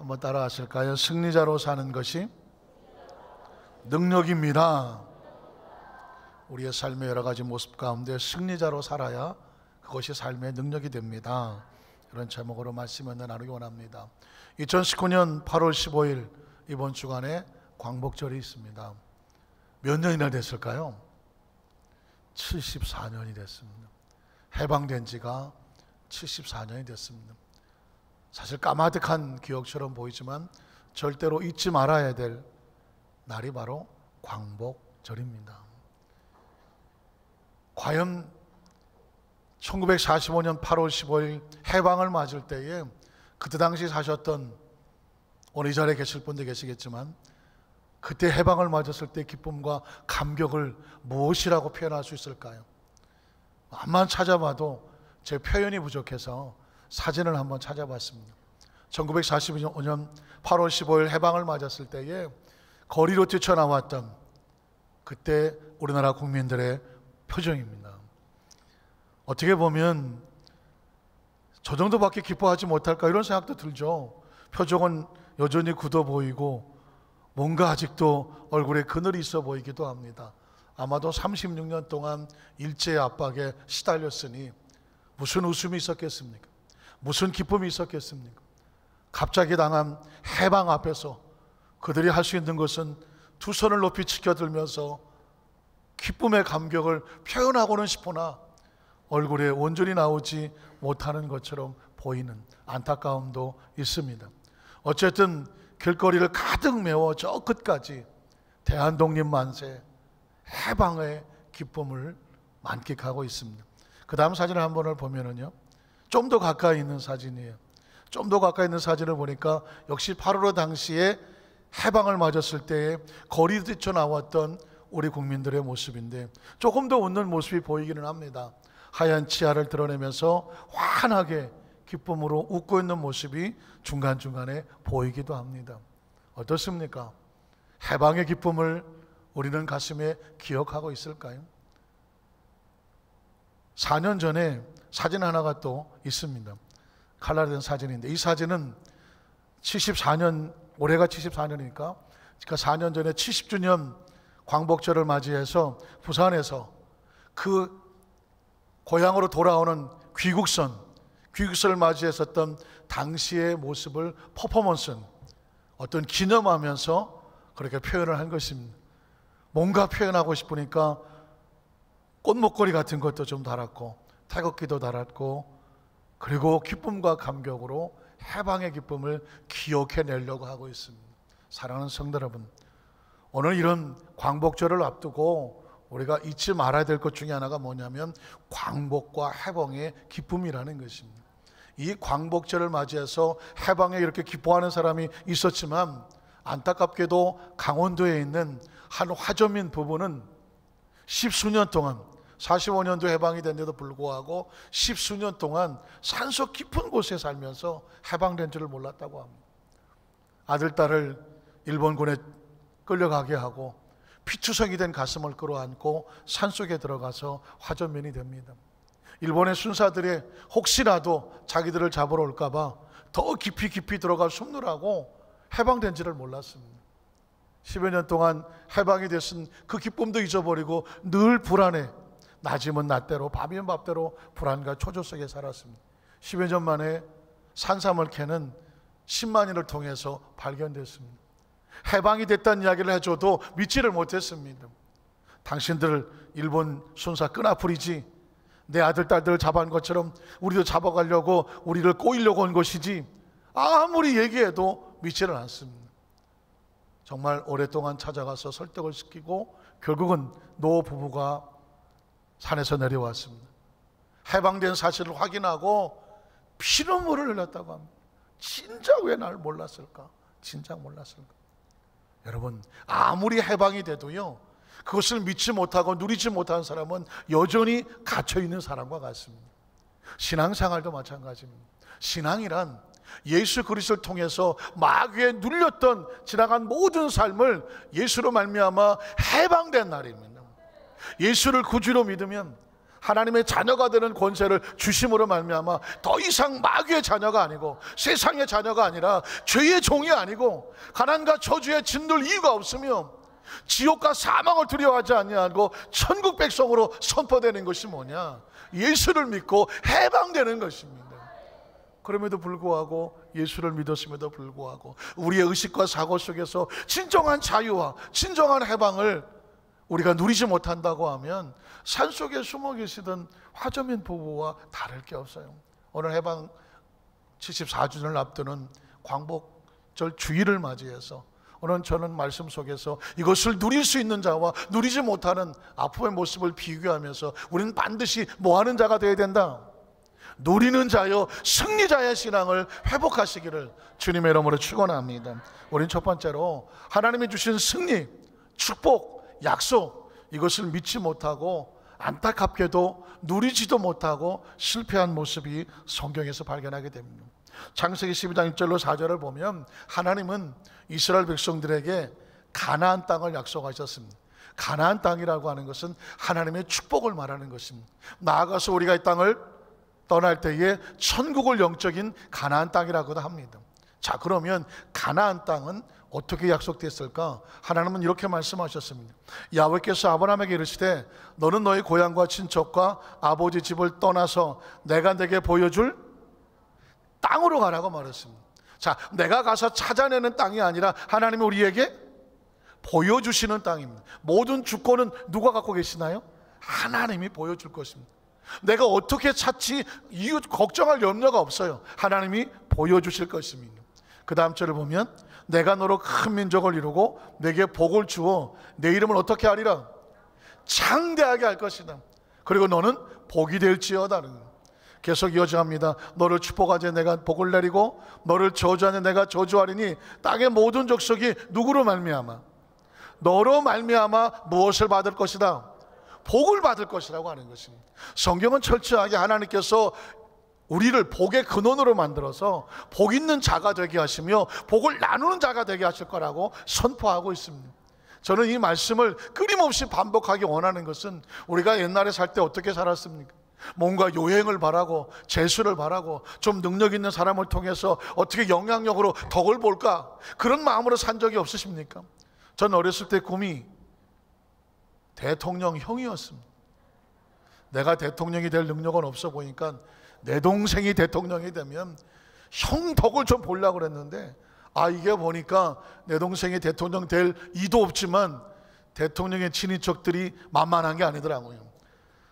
한번 따라 하실까요? 승리자로 사는 것이 능력입니다. 우리의 삶의 여러 가지 모습 가운데 승리자로 살아야 그것이 삶의 능력이 됩니다. 이런 제목으로 말씀을 나누기 원합니다. 2019년 8월 15일 이번 주간에 광복절이 있습니다. 몇 년이나 됐을까요? 74년이 됐습니다. 해방된 지가 74년이 됐습니다. 사실 까마득한 기억처럼 보이지만 절대로 잊지 말아야 될 날이 바로 광복절입니다. 과연 1945년 8월 15일 해방을 맞을 때에 그때 당시 사셨던, 오늘 이 자리에 계실 분도 계시겠지만 그때 해방을 맞았을 때 기쁨과 감격을 무엇이라고 표현할 수 있을까요? 암만 찾아봐도 제 표현이 부족해서 사진을 한번 찾아봤습니다. 1945년 8월 15일 해방을 맞았을 때에 거리로 뛰쳐나왔던 그때 우리나라 국민들의 표정입니다. 어떻게 보면 저 정도밖에 기뻐하지 못할까 이런 생각도 들죠. 표정은 여전히 굳어 보이고 뭔가 아직도 얼굴에 그늘이 있어 보이기도 합니다. 아마도 36년 동안 일제의 압박에 시달렸으니 무슨 웃음이 있었겠습니까? 무슨 기쁨이 있었겠습니까? 갑자기 당한 해방 앞에서 그들이 할 수 있는 것은 두 손을 높이 치켜들면서 기쁨의 감격을 표현하고는 싶으나 얼굴에 온전히 나오지 못하는 것처럼 보이는 안타까움도 있습니다. 어쨌든 길거리를 가득 메워 저 끝까지 대한독립 만세, 해방의 기쁨을 만끽하고 있습니다. 그 다음 사진을 한 번을 보면은요, 좀 더 가까이 있는 사진이에요. 좀 더 가까이 있는 사진을 보니까 역시 8.15 당시에 해방을 맞았을 때에 거리 뛰쳐나왔던 우리 국민들의 모습인데 조금 더 웃는 모습이 보이기는 합니다. 하얀 치아를 드러내면서 환하게 기쁨으로 웃고 있는 모습이 중간중간에 보이기도 합니다. 어떻습니까? 해방의 기쁨을 우리는 가슴에 기억하고 있을까요? 4년 전에 사진 하나가 또 있습니다. 칼라된 사진인데 이 사진은 74년, 올해가 74년이니까 그러니까 4년 전에 70주년 광복절을 맞이해서 부산에서 그 고향으로 돌아오는 귀국선을 맞이했었던 당시의 모습을 퍼포먼스, 어떤 기념하면서 그렇게 표현을 한 것입니다. 뭔가 표현하고 싶으니까 꽃목걸이 같은 것도 좀 달았고 태극기도 달았고 그리고 기쁨과 감격으로 해방의 기쁨을 기억해내려고 하고 있습니다. 사랑하는 성도 여러분, 오늘 이런 광복절을 앞두고 우리가 잊지 말아야 될 것 중에 하나가 뭐냐면 광복과 해방의 기쁨이라는 것입니다. 이 광복절을 맞이해서 해방에 이렇게 기뻐하는 사람이 있었지만 안타깝게도 강원도에 있는 한 화저민 부부는 십수년 동안 45년도 해방이 됐는데도 불구하고 십수년 동안 산속 깊은 곳에 살면서 해방된 줄을 몰랐다고 합니다. 아들, 딸을 일본군에 끌려가게 하고 피투성이 된 가슴을 끌어안고 산속에 들어가서 화전민이 됩니다. 일본의 순사들이 혹시라도 자기들을 잡으러 올까봐 더 깊이 들어가 숨느라고 해방된 지를 몰랐습니다. 10여 년 동안 해방이 됐은 그 기쁨도 잊어버리고 늘 불안해, 낮이면 낮대로 밤이면 밤대로 불안과 초조 속에 살았습니다. 10여 년 만에 산삼을 캐는 10만인을 통해서 발견됐습니다. 해방이 됐다는 이야기를 해줘도 믿지를 못했습니다. 당신들 일본 순사 끈아풀이지, 내 아들 딸들을 잡아온 것처럼 우리도 잡아가려고 우리를 꼬이려고 온 것이지, 아무리 얘기해도 믿지를 않습니다. 정말 오랫동안 찾아가서 설득을 시키고 결국은 노 부부가 산에서 내려왔습니다. 해방된 사실을 확인하고 피눈물을 흘렸다고 합니다. 진작 왜 날 몰랐을까? 진작 몰랐을까? 여러분, 아무리 해방이 돼도요, 그것을 믿지 못하고 누리지 못한 사람은 여전히 갇혀있는 사람과 같습니다. 신앙생활도 마찬가지입니다. 신앙이란 예수 그리스도를 통해서 마귀에 눌렸던 지나간 모든 삶을 예수로 말미암아 해방된 날입니다. 예수를 구주로 믿으면 하나님의 자녀가 되는 권세를 주심으로 말미암아 더 이상 마귀의 자녀가 아니고 세상의 자녀가 아니라 죄의 종이 아니고 가난과 저주에 짓눌 이유가 없으며 지옥과 사망을 두려워하지 아니하고 천국 백성으로 선포되는 것이 뭐냐? 예수를 믿고 해방되는 것입니다. 그럼에도 불구하고, 예수를 믿었음에도 불구하고 우리의 의식과 사고 속에서 진정한 자유와 진정한 해방을 우리가 누리지 못한다고 하면 산속에 숨어 계시던 화저민 부부와 다를 게 없어요. 오늘 해방 74주년을 앞두는 광복절 주일을 맞이해서 오늘 저는 말씀 속에서 이것을 누릴 수 있는 자와 누리지 못하는 아픔의 모습을 비교하면서 우리는 반드시 뭐하는 자가 되어야 된다? 누리는 자여 승리자의 신앙을 회복하시기를 주님의 이름으로 축원합니다. 우린 첫 번째로 하나님이 주신 승리, 축복, 약속, 이것을 믿지 못하고 안타깝게도 누리지도 못하고 실패한 모습이 성경에서 발견하게 됩니다. 창세기 12장 1절로 4절을 보면 하나님은 이스라엘 백성들에게 가나안 땅을 약속하셨습니다. 가나안 땅이라고 하는 것은 하나님의 축복을 말하는 것입니다. 나아가서 우리가 이 땅을 떠날 때에 천국을 영적인 가나안 땅이라고도 합니다. 자, 그러면 가나안 땅은 어떻게 약속됐을까? 하나님은 이렇게 말씀하셨습니다. 야훼께서 아브라함에게 이르시되 너는 너희 고향과 친척과 아버지 집을 떠나서 내가 내게 보여줄 땅으로 가라고 말했습니다. 자, 내가 가서 찾아내는 땅이 아니라 하나님이 우리에게 보여주시는 땅입니다. 모든 주권은 누가 갖고 계시나요? 하나님이 보여줄 것입니다. 내가 어떻게 찾지 이유 걱정할 염려가 없어요. 하나님이 보여주실 것입니다. 그 다음 절을 보면 내가 너로 큰 민족을 이루고 내게 복을 주어 내 이름을 어떻게 하리라? 창대하게 할 것이다. 그리고 너는 복이 될지어다. 계속 이어져갑니다. 너를 축복하되 내가 복을 내리고 너를 저주하되 내가 저주하리니 땅의 모든 족속이 누구로 말미암아? 너로 말미암아 무엇을 받을 것이다? 복을 받을 것이라고 하는 것입니다. 성경은 철저하게 하나님께서 우리를 복의 근원으로 만들어서 복 있는 자가 되게 하시며 복을 나누는 자가 되게 하실 거라고 선포하고 있습니다. 저는 이 말씀을 끊임없이 반복하기 원하는 것은 우리가 옛날에 살 때 어떻게 살았습니까? 뭔가 요행을 바라고 재수를 바라고 좀 능력 있는 사람을 통해서 어떻게 영향력으로 덕을 볼까, 그런 마음으로 산 적이 없으십니까? 전 어렸을 때 꿈이 대통령형이었습니다. 내가 대통령이 될 능력은 없어 보니까 내 동생이 대통령이 되면 형 덕을 좀 보려고 그랬는데, 이게 보니까 내 동생이 대통령 될 이도 없지만 대통령의 친인척들이 만만한 게 아니더라고요.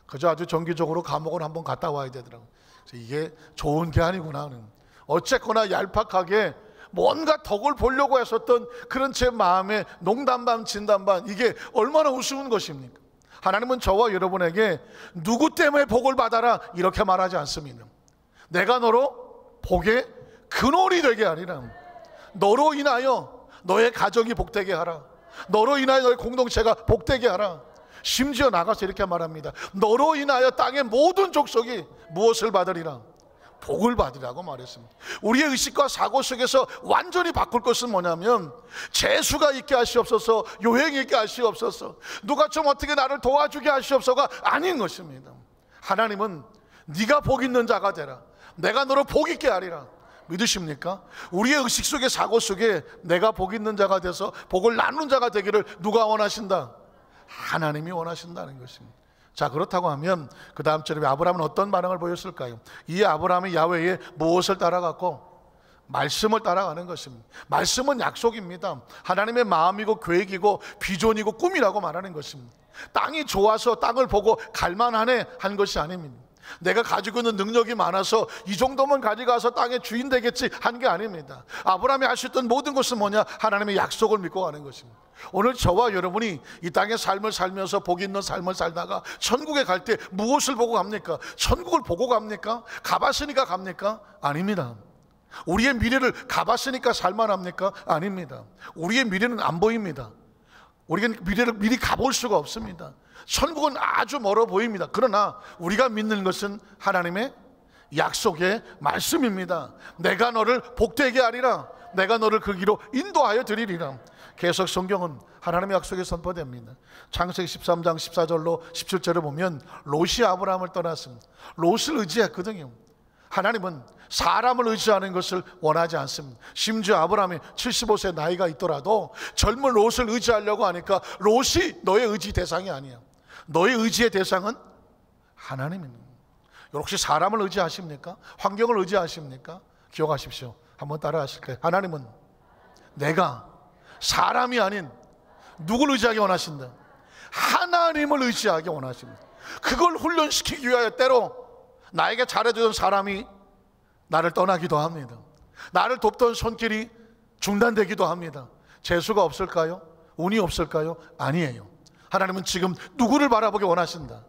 그저 아주 정기적으로 감옥을 한번 갔다 와야 되더라고요. 그래서 이게 좋은 게 아니구나. 어쨌거나 얄팍하게 뭔가 덕을 보려고 했었던 그런 제 마음의 농담 반 진담 반, 이게 얼마나 우스운 것입니까? 하나님은 저와 여러분에게 누구 때문에 복을 받아라 이렇게 말하지 않습니다. 내가 너로 복의 근원이 되게 하리라. 너로 인하여 너의 가정이 복되게 하라. 너로 인하여 너의 공동체가 복되게 하라. 심지어 나가서 이렇게 말합니다. 너로 인하여 땅의 모든 족속이 무엇을 받으리라? 복을 받으라고 말했습니다. 우리의 의식과 사고 속에서 완전히 바꿀 것은 뭐냐면, 재수가 있게 하시옵소서, 요행이 있게 하시옵소서, 누가 좀 어떻게 나를 도와주게 하시옵소서가 아닌 것입니다. 하나님은 네가 복 있는 자가 되라, 내가 너로 복 있게 하리라. 믿으십니까? 우리의 의식 속에 사고 속에 내가 복 있는 자가 돼서 복을 나누는 자가 되기를 누가 원하신다? 하나님이 원하신다는 것입니다. 자, 그렇다고 하면 그 다음 절에 아브라함은 어떤 반응을 보였을까요? 이 아브라함이 야훼의 무엇을 따라갔고? 말씀을 따라가는 것입니다. 말씀은 약속입니다. 하나님의 마음이고 계획이고 비전이고 꿈이라고 말하는 것입니다. 땅이 좋아서 땅을 보고 갈만하네 한 것이 아닙니다. 내가 가지고 있는 능력이 많아서 이 정도만 가져가서 땅의 주인 되겠지 한 게 아닙니다. 아브라함이 할 수 있던 모든 것은 뭐냐? 하나님의 약속을 믿고 가는 것입니다. 오늘 저와 여러분이 이 땅의 삶을 살면서 복 있는 삶을 살다가 천국에 갈 때 무엇을 보고 갑니까? 천국을 보고 갑니까? 가봤으니까 갑니까? 아닙니다. 우리의 미래를 가봤으니까 살만합니까? 아닙니다. 우리의 미래는 안 보입니다. 우리가 미래를 미리 가볼 수가 없습니다. 천국은 아주 멀어 보입니다. 그러나 우리가 믿는 것은 하나님의 약속의 말씀입니다. 내가 너를 복되게 하리라. 내가 너를 그 길로 인도하여 드리리라. 계속 성경은 하나님의 약속이 선포됩니다. 창세기 13장 14절로 17절을 보면 롯이 아브라함을 떠났습니다. 롯을 의지했거든요. 하나님은 사람을 의지하는 것을 원하지 않습니다. 심지어 아브라함이 75세 나이가 있더라도 젊은 롯을 의지하려고 하니까 롯이 너의 의지 대상이 아니야. 너의 의지의 대상은 하나님입니다. 혹시 사람을 의지하십니까? 환경을 의지하십니까? 기억하십시오. 한번 따라 하실까요? 하나님은 내가 사람이 아닌 누굴 의지하기 원하신다? 하나님을 의지하기 원하십니다. 그걸 훈련시키기 위하여 때로 나에게 잘해주던 사람이 나를 떠나기도 합니다. 나를 돕던 손길이 중단되기도 합니다. 재수가 없을까요? 운이 없을까요? 아니에요. 하나님은 지금 누구를 바라보기 원하신다?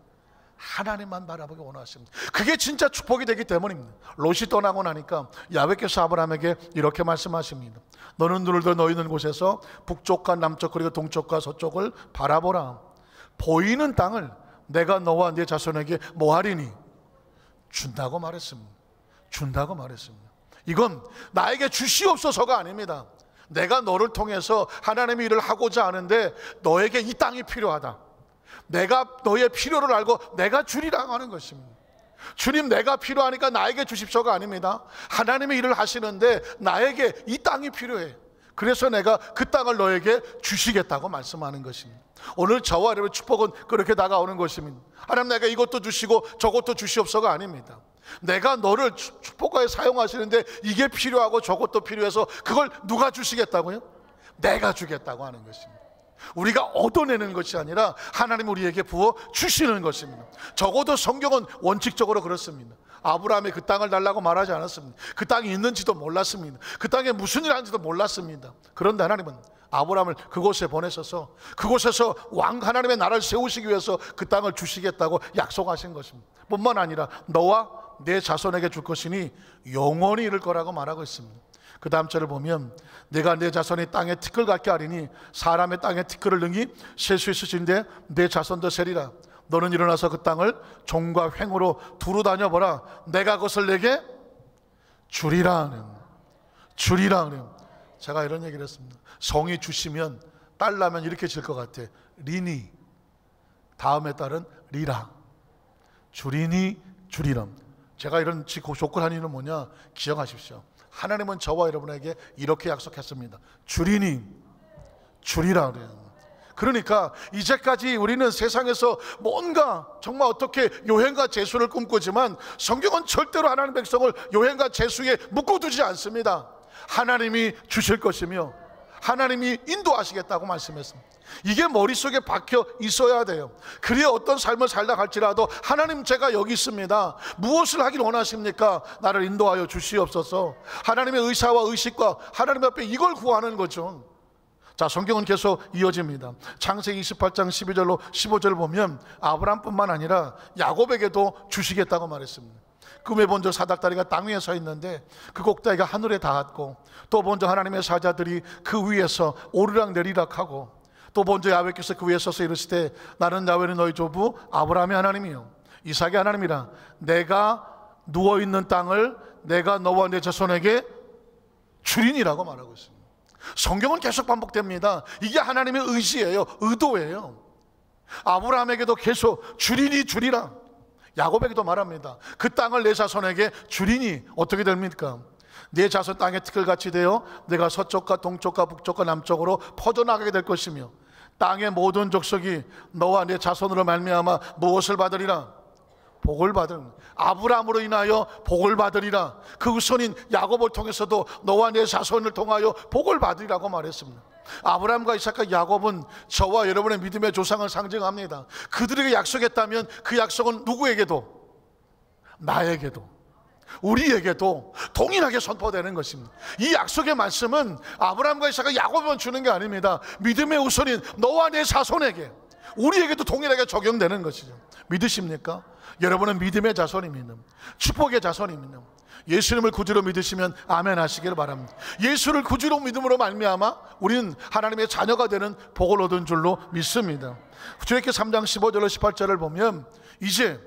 하나님만 바라보기 원하십니다. 그게 진짜 축복이 되기 때문입니다. 롯이 떠나고 나니까 야훼께서 아브라함에게 이렇게 말씀하십니다. 너는 눈을 들어 너희 있는 곳에서 북쪽과 남쪽 그리고 동쪽과 서쪽을 바라보라. 보이는 땅을 내가 너와 네 자손에게 뭐하리니? 준다고 말했습니다. 준다고 말했습니다. 이건 나에게 주시옵소서가 아닙니다. 내가 너를 통해서 하나님의 일을 하고자 하는데 너에게 이 땅이 필요하다. 내가 너의 필요를 알고 내가 주리라고 하는 것입니다. 주님, 내가 필요하니까 나에게 주십시오가 아닙니다. 하나님의 일을 하시는데 나에게 이 땅이 필요해. 그래서 내가 그 땅을 너에게 주시겠다고 말씀하는 것입니다. 오늘 저와 여러분의 축복은 그렇게 다가오는 것입니다. 하나님, 내가 이것도 주시고 저것도 주시옵소서가 아닙니다. 내가 너를 축복하여 사용하시는데 이게 필요하고 저것도 필요해서 그걸 누가 주시겠다고요? 내가 주겠다고 하는 것입니다. 우리가 얻어내는 것이 아니라 하나님 우리에게 부어 주시는 것입니다. 적어도 성경은 원칙적으로 그렇습니다. 아브라함이 그 땅을 달라고 말하지 않았습니다. 그 땅이 있는지도 몰랐습니다. 그 땅에 무슨 일 하는지도 몰랐습니다. 그런데 하나님은 아브라함을 그곳에 보내셔서 그곳에서 왕 하나님의 나라를 세우시기 위해서 그 땅을 주시겠다고 약속하신 것입니다. 뿐만 아니라 너와 내 자손에게 줄 것이니 영원히 이를 거라고 말하고 있습니다. 그 다음 절을 보면 내가 내 자손이 땅에 티끌 같게 하리니 사람의 땅에 티끌을 능히 셀 수 있으신데 내 자손도 세리라. 너는 일어나서 그 땅을 종과 횡으로 두루 다녀보라. 내가 그것을 내게 주리라. 제가 이런 얘기를 했습니다. 성이 주시면 딸 나면 이렇게 질 것 같아. 리니. 다음에 딸은 리라. 주리니 주리라. 제가 이런 조건한 이유는 뭐냐? 기억하십시오. 하나님은 저와 여러분에게 이렇게 약속했습니다. 주리니 주리라 그래요. 그러니까 이제까지 우리는 세상에서 뭔가 정말 어떻게 요행과 재수를 꿈꾸지만 성경은 절대로 하나님 백성을 요행과 재수에 묶어두지 않습니다. 하나님이 주실 것이며 하나님이 인도하시겠다고 말씀했습니다. 이게 머릿속에 박혀 있어야 돼요. 그래야 어떤 삶을 살다 갈지라도 하나님, 제가 여기 있습니다. 무엇을 하길 원하십니까? 나를 인도하여 주시옵소서. 하나님의 의사와 의식과 하나님 앞에 이걸 구하는 거죠. 자, 성경은 계속 이어집니다. 창세기 28장 12절로 15절을 보면 아브라함뿐만 아니라 야곱에게도 주시겠다고 말했습니다. 꿈에 본 저 사닥다리가 땅 위에 서 있는데 그 꼭다리가 하늘에 닿았고, 또 본 저 하나님의 사자들이 그 위에서 오르락 내리락 하고, 또 먼저 야훼께서 그 위에 서서 이르시되 나는 야훼는 너희 조부 아브라함의 하나님이요 이삭의 하나님이라. 내가 누워있는 땅을 내가 너와 내 자손에게 주리니라고 말하고 있습니다. 성경은 계속 반복됩니다. 이게 하나님의 의지예요. 의도예요. 아브라함에게도 계속 주리니 주리라. 야곱에게도 말합니다. 그 땅을 내 자손에게 주리니 어떻게 됩니까? 내 자손 땅에 티끌같이 되어 내가 서쪽과 동쪽과 북쪽과 남쪽으로 퍼져나가게 될 것이며 땅의 모든 족속이 너와 내 자손으로 말미암아 무엇을 받으리라? 복을 받으리라. 아브라함으로 인하여 복을 받으리라. 그 후손인 야곱을 통해서도 너와 내 자손을 통하여 복을 받으리라고 말했습니다. 아브라함과 이삭과 야곱은 저와 여러분의 믿음의 조상을 상징합니다. 그들에게 약속했다면 그 약속은 누구에게도, 나에게도, 우리에게도 동일하게 선포되는 것입니다. 이 약속의 말씀은 아브라함과 이삭과 야곱만 주는 게 아닙니다. 믿음의 우선인 너와 내 자손에게, 우리에게도 동일하게 적용되는 것이죠. 믿으십니까? 여러분은 믿음의 자손입니다. 축복의 자손입니다. 예수님을 구주로 믿으시면 아멘 하시기를 바랍니다. 예수를 구주로 믿음으로 말미암아 우리는 하나님의 자녀가 되는 복을 얻은 줄로 믿습니다. 출애굽기 3장 15절로 18절을 보면 이제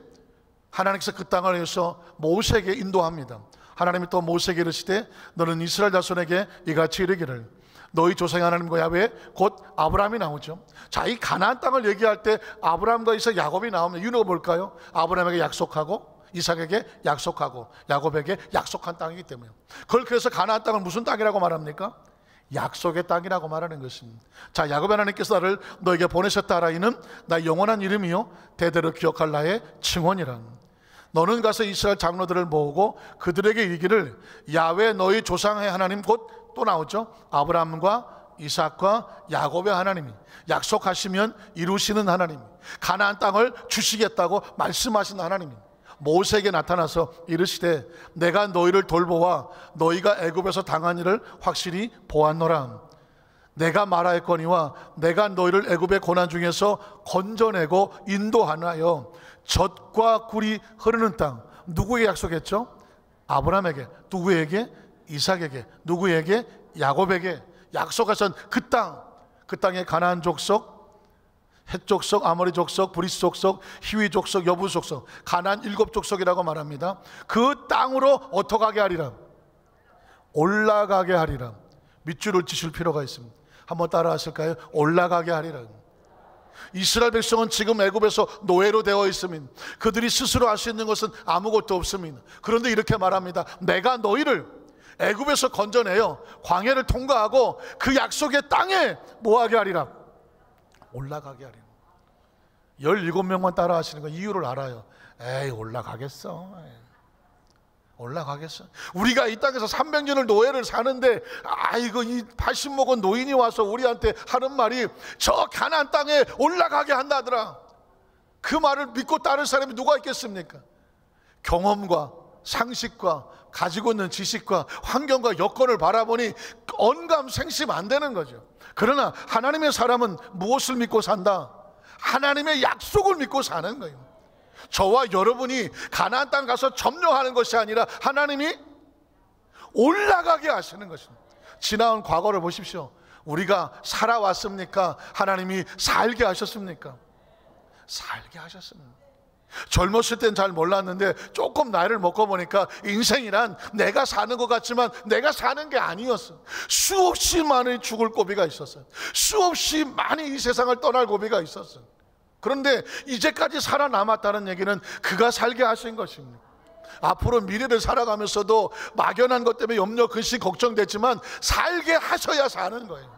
하나님께서 그 땅을 위해서 모세에게 인도합니다. 하나님이 또 모세에게 이르시되 너는 이스라엘 자손에게 이같이 이르기를 너희 조상의 하나님과 야훼 곧 아브라함이 나오죠. 자, 이 가나안 땅을 얘기할 때 아브라함과 이삭, 야곱이 나오면 이유가 뭘까요? 아브라함에게 약속하고 이삭에게 약속하고 야곱에게 약속한 땅이기 때문에. 그걸 그래서 가나안 땅을 무슨 땅이라고 말합니까? 약속의 땅이라고 말하는 것입니다. 자, 야곱의 하나님께서 나를 너에게 보내셨다 하라. 이는 나의 영원한 이름이요 대대로 기억할 나의 증언이라. 너는 가서 이스라엘 장로들을 모으고 그들에게 이르기를 야훼 너희 조상의 하나님 곧 또 나오죠. 아브라함과 이삭과 야곱의 하나님이 약속하시면 이루시는 하나님, 가나안 땅을 주시겠다고 말씀하신 하나님이 모세에게 나타나서 이르시되 내가 너희를 돌보아 너희가 애굽에서 당한 일을 확실히 보았노라. 내가 말하였거니와 내가 너희를 애굽의 고난 중에서 건져내고 인도하여 젖과 꿀이 흐르는 땅. 누구에게 약속했죠? 아브라함에게. 누구에게? 이삭에게. 누구에게? 야곱에게 약속하신 그 땅. 그 땅에 가나안 족속, 헷 족속, 아모리 족속, 브리스 족속, 히위 족속, 여부 족속, 가나안 7족속이라고 말합니다. 그 땅으로 어떡하게 하리라? 올라가게 하리라. 밑줄을 치실 필요가 있습니다. 한번 따라 하실까요? 올라가게 하리라. 이스라엘 백성은 지금 애굽에서 노예로 되어 있습니다. 그들이 스스로 할 수 있는 것은 아무것도 없습니다. 그런데 이렇게 말합니다. 내가 너희를 애굽에서 건져내어 광야를 통과하고 그 약속의 땅에 뭐하게 하리라? 올라가게 하리라. 17명만 따라 하시는 거 이유를 알아요. 에이, 올라가겠어. 올라가겠어. 우리가 이 땅에서 300년을 노예를 사는데 아이고 이 80 먹은 노인이 와서 우리한테 하는 말이 저 가나안 땅에 올라가게 한다더라. 그 말을 믿고 따를 사람이 누가 있겠습니까? 경험과 상식과 가지고 있는 지식과 환경과 여건을 바라보니 언감생심 안 되는 거죠. 그러나 하나님의 사람은 무엇을 믿고 산다? 하나님의 약속을 믿고 사는 거예요. 저와 여러분이 가나안 땅 가서 점령하는 것이 아니라 하나님이 올라가게 하시는 것입니다. 지나온 과거를 보십시오. 우리가 살아왔습니까? 하나님이 살게 하셨습니까? 살게 하셨습니다. 젊었을 땐 잘 몰랐는데 조금 나이를 먹고 보니까 인생이란 내가 사는 것 같지만 내가 사는 게 아니었어. 수없이 많이 죽을 고비가 있었어요. 수없이 많이 이 세상을 떠날 고비가 있었어요. 그런데 이제까지 살아남았다는 얘기는 그가 살게 하신 것입니다. 앞으로 미래를 살아가면서도 막연한 것 때문에 염려, 근심, 걱정됐지만 살게 하셔야 사는 거예요.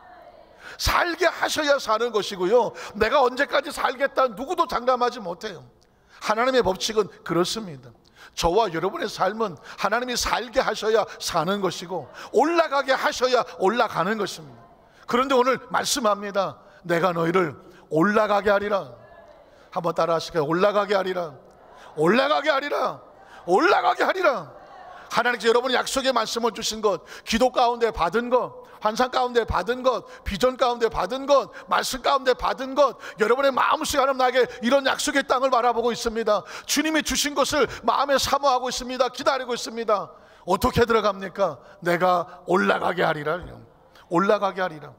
살게 하셔야 사는 것이고요. 내가 언제까지 살겠다 누구도 장담하지 못해요. 하나님의 법칙은 그렇습니다. 저와 여러분의 삶은 하나님이 살게 하셔야 사는 것이고 올라가게 하셔야 올라가는 것입니다. 그런데 오늘 말씀합니다. 내가 너희를 올라가게 하리라. 한번 따라 하실까요? 올라가게 하리라. 올라가게 하리라. 올라가게 하리라. 하나님께서 여러분이 약속의 말씀을 주신 것, 기도 가운데 받은 것, 환상 가운데 받은 것, 비전 가운데 받은 것, 말씀 가운데 받은 것, 여러분의 마음속에 하나님 나에게 이런 약속의 땅을 바라보고 있습니다. 주님이 주신 것을 마음에 사모하고 있습니다. 기다리고 있습니다. 어떻게 들어갑니까? 내가 올라가게 하리라. 올라가게 하리라.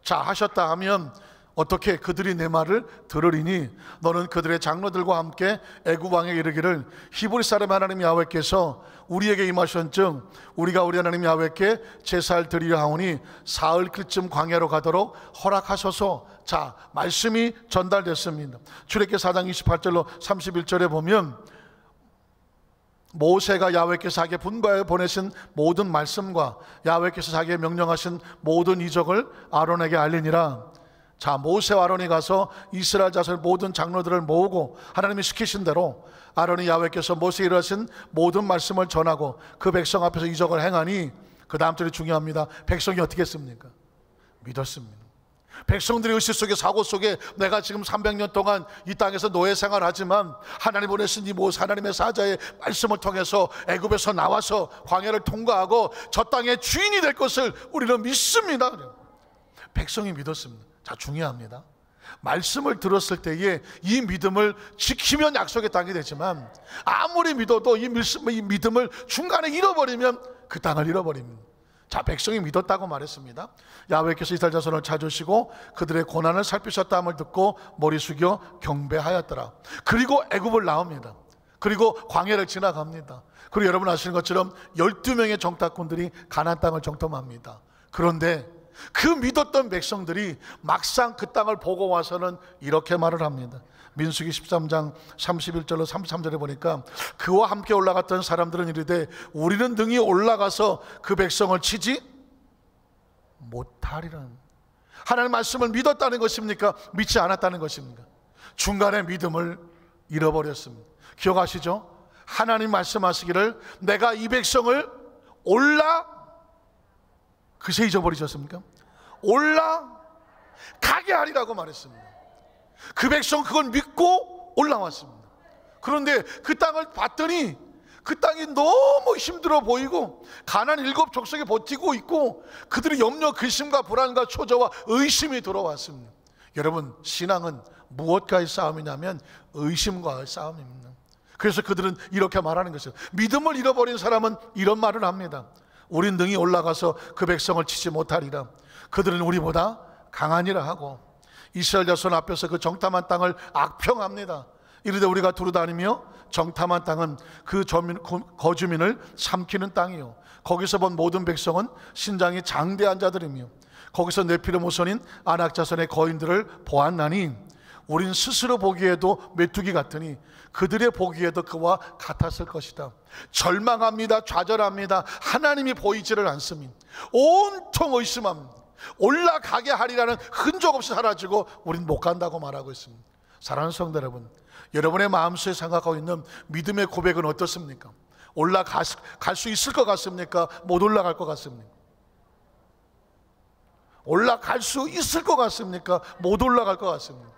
자, 하셨다 하면 어떻게? 그들이 내 말을 들으리니 너는 그들의 장로들과 함께 애굽 왕에 이르기를 히브리 사람 하나님 야훼께서 우리에게 임하셨즉 우리가 우리 하나님 야훼께 제사를 드리려 하오니 사흘길쯤 광야로 가도록 허락하소서. 자, 말씀이 전달됐습니다. 출애굽기 4장 28절로 31절에 보면 모세가 야훼께서 자기의 분과에 보내신 모든 말씀과 야훼께서 자기의 명령하신 모든 이적을 아론에게 알리니라. 자, 모세와 아론이 가서 이스라엘 자손 모든 장로들을 모으고 하나님이 시키신 대로 아론이 야훼께서 모세에게 이르신 모든 말씀을 전하고 그 백성 앞에서 이적을 행하니 그 다음 절이 중요합니다. 백성이 어떻게 했습니까? 믿었습니다. 백성들의 의식 속에 사고 속에 내가 지금 300년 동안 이 땅에서 노예 생활하지만 하나님 보내신 이 모세 하나님의 사자의 말씀을 통해서 애굽에서 나와서 광야를 통과하고 저 땅의 주인이 될 것을 우리는 믿습니다. 백성이 믿었습니다. 자, 중요합니다. 말씀을 들었을 때에 이 믿음을 지키면 약속의 땅이 되지만 아무리 믿어도 이 믿음을 중간에 잃어버리면 그 땅을 잃어버립니다. 자, 백성이 믿었다고 말했습니다. 야훼께서 이스라엘 자손을 찾으시고 그들의 고난을 살피셨다함을 듣고 머리 숙여 경배하였더라. 그리고 애굽을 나옵니다. 그리고 광야를 지나갑니다. 그리고 여러분 아시는 것처럼 12명의 정탐꾼들이 가나안 땅을 정탐합니다. 그런데 그 믿었던 백성들이 막상 그 땅을 보고 와서는 이렇게 말을 합니다. 민수기 13장 31절로 33절에 보니까 그와 함께 올라갔던 사람들은 이르되 우리는 능히 올라가서 그 백성을 치지 못하리라는, 하나님의 말씀을 믿었다는 것입니까? 믿지 않았다는 것입니까? 중간에 믿음을 잃어버렸습니다. 기억하시죠? 하나님 말씀하시기를 내가 이 백성을 그새 잊어버리셨습니까? 올라가게 하리라고 말했습니다. 그 백성 그걸 믿고 올라왔습니다. 그런데 그 땅을 봤더니 그 땅이 너무 힘들어 보이고 가나안 7족속이 버티고 있고 그들의 염려, 근심과 불안과 초조와 의심이 들어왔습니다. 여러분, 신앙은 무엇과의 싸움이냐면 의심과의 싸움입니다. 그래서 그들은 이렇게 말하는 것이죠. 믿음을 잃어버린 사람은 이런 말을 합니다. 우린 능히 올라가서 그 백성을 치지 못하리라. 그들은 우리보다 강하니라 하고 이스라엘 자손 앞에서 그 정탐한 땅을 악평합니다. 이르되 우리가 두루다니며 정탐한 땅은 그 거주민을 삼키는 땅이요 거기서 본 모든 백성은 신장이 장대한 자들이며 거기서 네피lim 후손인 아낙 자손의 거인들을 보았나니 우린 스스로 보기에도 메뚜기 같으니 그들의 보기에도 그와 같았을 것이다. 절망합니다. 좌절합니다. 하나님이 보이지를 않습니다. 온통 의심합니다. 올라가게 하리라는 흔적 없이 사라지고 우린 못 간다고 말하고 있습니다. 사랑하는 성도 여러분, 여러분의 마음속에 생각하고 있는 믿음의 고백은 어떻습니까? 올라갈 수 있을 것 같습니까? 못 올라갈 것 같습니까? 올라갈 수 있을 것 같습니까? 못 올라갈 것 같습니까?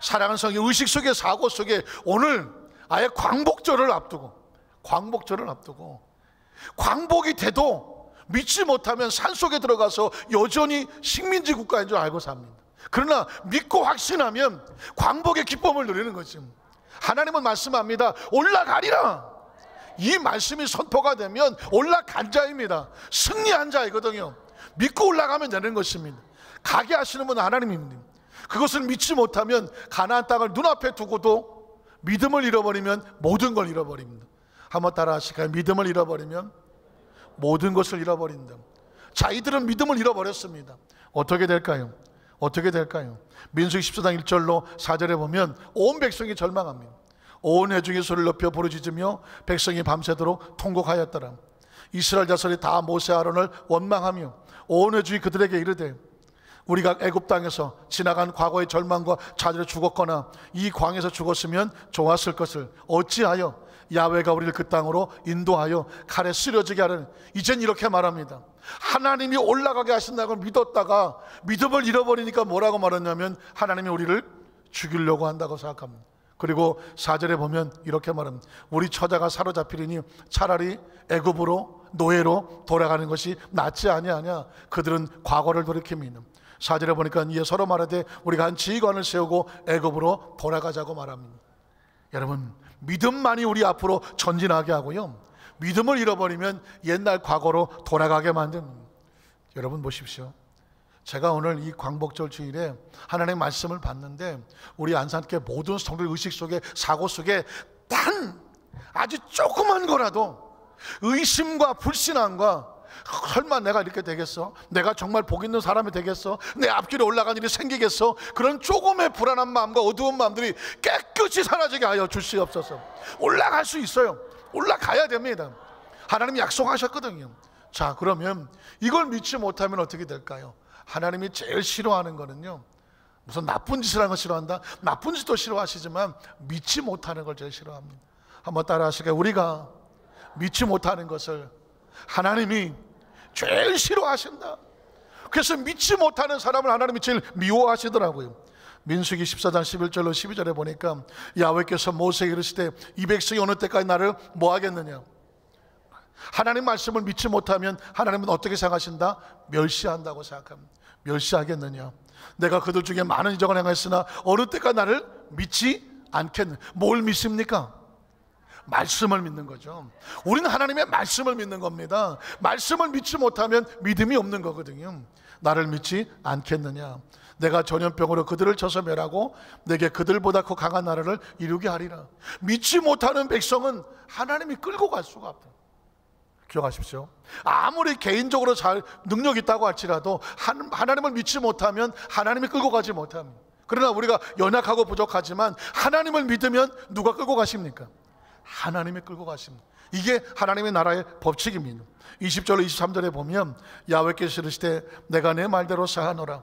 사랑하는 성도, 의식 속에 사고 속에 오늘 아예 광복절을 앞두고 광복이 돼도 믿지 못하면 산속에 들어가서 여전히 식민지 국가인 줄 알고 삽니다. 그러나 믿고 확신하면 광복의 기쁨을 누리는 거죠. 하나님은 말씀합니다. 올라가리라. 이 말씀이 선포가 되면 올라간 자입니다. 승리한 자이거든요. 믿고 올라가면 되는 것입니다. 가게 하시는 분은 하나님입니다. 그것을 믿지 못하면 가나안 땅을 눈앞에 두고도 믿음을 잃어버리면 모든 걸 잃어버립니다. 한번 따라 하실까요? 믿음을 잃어버리면 모든 것을 잃어버린다. 자, 이들은 믿음을 잃어버렸습니다. 어떻게 될까요? 민수기 14장 1절로 4절에 보면 온 백성이 절망합니다. 온 회중이 소리를 높여 부르짖으며 백성이 밤새도록 통곡하였더라. 이스라엘 자손이 다 모세 아론을 원망하며 온 회중이 그들에게 이르되 우리가 애굽 땅에서 지나간 과거의 절망과 좌절에 죽었거나 이 광에서 죽었으면 좋았을 것을 어찌하여 야훼가 우리를 그 땅으로 인도하여 칼에 쓰려지게 하려는. 이젠 이렇게 말합니다. 하나님이 올라가게 하신다고 믿었다가 믿음을 잃어버리니까 뭐라고 말했냐면 하나님이 우리를 죽이려고 한다고 생각합니다. 그리고 4절에 보면 이렇게 말합니다. 우리 처자가 사로잡히리니 차라리 애굽으로 노예로 돌아가는 것이 낫지 아니하냐. 그들은 과거를 돌이킵니다. 4절에 보니까 이에 서로 말하되 우리가 한 지휘관을 세우고 애굽으로 돌아가자고 말합니다. 여러분, 믿음만이 우리 앞으로 전진하게 하고요, 믿음을 잃어버리면 옛날 과거로 돌아가게 만듭니다. 여러분 보십시오. 제가 오늘 이 광복절 주일에 하나님의 말씀을 봤는데 우리 안산교회 모든 성도들 의식 속에 사고 속에 단 아주 조그만 거라도 의심과 불신앙과 설마 내가 이렇게 되겠어? 내가 정말 복 있는 사람이 되겠어? 내 앞길에 올라간 일이 생기겠어? 그런 조금의 불안한 마음과 어두운 마음들이 깨끗이 사라지게 하여 주시옵소서. 올라갈 수 있어요. 올라가야 됩니다. 하나님이 약속하셨거든요. 자, 그러면 이걸 믿지 못하면 어떻게 될까요? 하나님이 제일 싫어하는 거는요, 무슨 나쁜 짓을 하는 걸 싫어한다? 나쁜 짓도 싫어하시지만 믿지 못하는 걸 제일 싫어합니다. 한번 따라 하실까요? 우리가 믿지 못하는 것을 하나님이 제일 싫어하신다. 그래서 믿지 못하는 사람을 하나님이 제일 미워하시더라고요. 민수기 14장 11절로 12절에 보니까 야훼께서 모세에게 이르시되 이 백성이 어느 때까지 나를 뭐 하겠느냐. 하나님 말씀을 믿지 못하면 하나님은 어떻게 생각하신다? 멸시한다고 생각합니다. 멸시하겠느냐. 내가 그들 중에 많은 이적을 행했으나 어느 때까지 나를 믿지 않겠느냐. 뭘 믿습니까? 말씀을 믿는 거죠. 우리는 하나님의 말씀을 믿는 겁니다. 말씀을 믿지 못하면 믿음이 없는 거거든요. 나를 믿지 않겠느냐? 내가 전염병으로 그들을 쳐서 멸하고 내게 그들보다 더 강한 나라를 이루게 하리라. 믿지 못하는 백성은 하나님이 끌고 갈 수가 없다. 기억하십시오. 아무리 개인적으로 잘 능력 있다고 할지라도 하나님을 믿지 못하면 하나님이 끌고 가지 못합니다. 그러나 우리가 연약하고 부족하지만 하나님을 믿으면 누가 끌고 가십니까? 하나님이 끌고 가십니다. 이게 하나님의 나라의 법칙입니다. 20절 23절에 보면 야훼께서 이르시되 내가 내 말대로 사하노라.